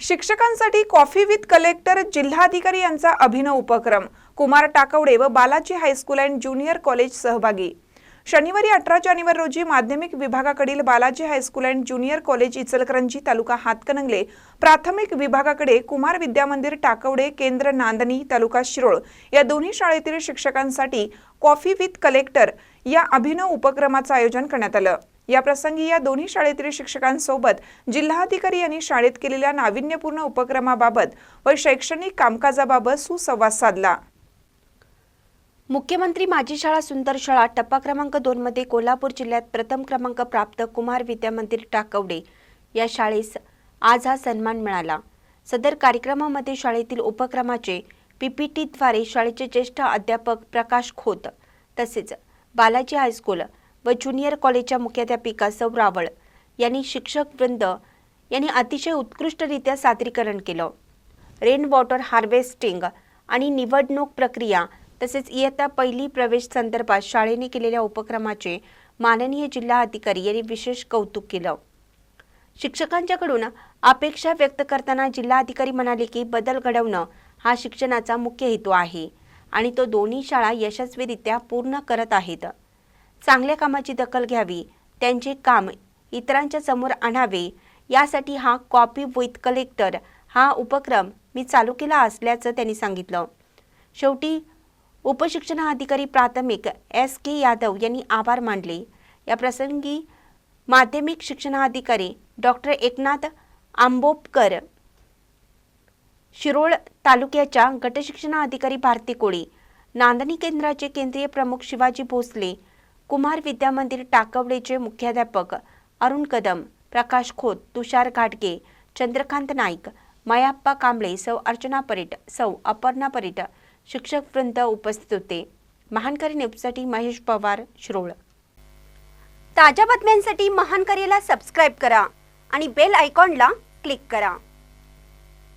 शिक्षकांसाठी coffee with collector जिल्हाधिकारी यांचा अभिनव उपक्रम। कुमार टाकवडे व Balaji high school and junior college सहभागी। शनिवारी 18 जानेवारी रोजी माध्यमिक विभागाकडील Balaji high school and junior college Ichalkaranji taluka Hatkanangale, प्राथमिक विभागाकडे कुमार विद्यामंदिर टाकवडे केंद्र नांदणी तालुका शिरोळ या दोन्ही शाळेतील शिक्षकांसाठी कॉफी विथ कलेक्टर या अभिनव उपक्रमाचे आयोजन करण्यात आले। या प्रसंगी या दोन्ही शाळेतील शिक्षकांसोबत जिल्हाधिकारी यांनी शाळेत केलेल्या नाविन्यपूर्ण उपक्रमाबाबत व शैक्षणिक कामकाजाबाबत सुसंवाद साधला। मुख्यमंत्री माझी शाळा सुंदर शाळा टप्पा क्रमांक 2 मध्ये कोल्हापूर जिल्ह्यात प्रथम क्रमांक प्राप्त कुमार विद्यामंदिर टाकवडे या शाळेस आज हा सन्मान मिळाला। सदर कार्यक्रमामध्ये शाळेतील उपक्रमाचे पीपीटीद्वारे शाळेचे ज्येष्ठ अध्यापक प्रकाश खोत तसेच बालाजी हायस्कूल व ज्युनियर कॉलेजच्या मुख्याध्यापिका सौ रावळ यांनी शिक्षक वृंद यांनी अतिशय उत्कृष्टरित्या सादरीकरण केलं। रेन वॉटर हार्वेस्टिंग आणि निवडणूक प्रक्रिया तसेच इयत्ता पहिली प्रवेश संदर्भात शाळेने केलेल्या उपक्रमाचे माननीय जिल्हा अधिकारी यांनी विशेष कौतुक केलं। शिक्षकांच्याकडून अपेक्षा व्यक्त करताना जिल्हाधिकारी म्हणाले की बदल घडवणं हा शिक्षणाचा मुख्य हेतू आहे आणि तो दोन्ही शाळा यशस्वीरित्या पूर्ण करत आहेत। चांगल्या कामाची दखल घ्यावी, त्यांचे काम इतरांच्या समोर आणावे, यासाठी हा कॉफी विथ कलेक्टर हा उपक्रम मी चालू केला असल्याचं त्यांनी सांगितलं। शेवटी उपशिक्षणाधिकारी प्राथमिक SK यादव यांनी आभार मानले। या प्रसंगी माध्यमिक शिक्षणाधिकारी डॉक्टर एकनाथ आंबोपकर, शिरोळ तालुक्याच्या गटशिक्षणाधिकारी भारती कोळी, नांदणी केंद्राचे केंद्रीय प्रमुख शिवाजी भोसले, कुमार विद्यामंदिर टाकवडेचे मुख्याध्यापक अरुण कदम, प्रकाश खोत, तुषार घाटगे, चंद्रकांत नाईक, मायाप्पा कांबळे, सौ अर्चना परीट, सौ अपर्णा परीट शिक्षक वृंद उपस्थित होते। महानकरी न्यूजसाठी महेश पवार, शिरोळ। ताज्या बातम्यांसाठी महानकरीला सबस्क्राइब करा आणि बेल आयकॉनला क्लिक करा।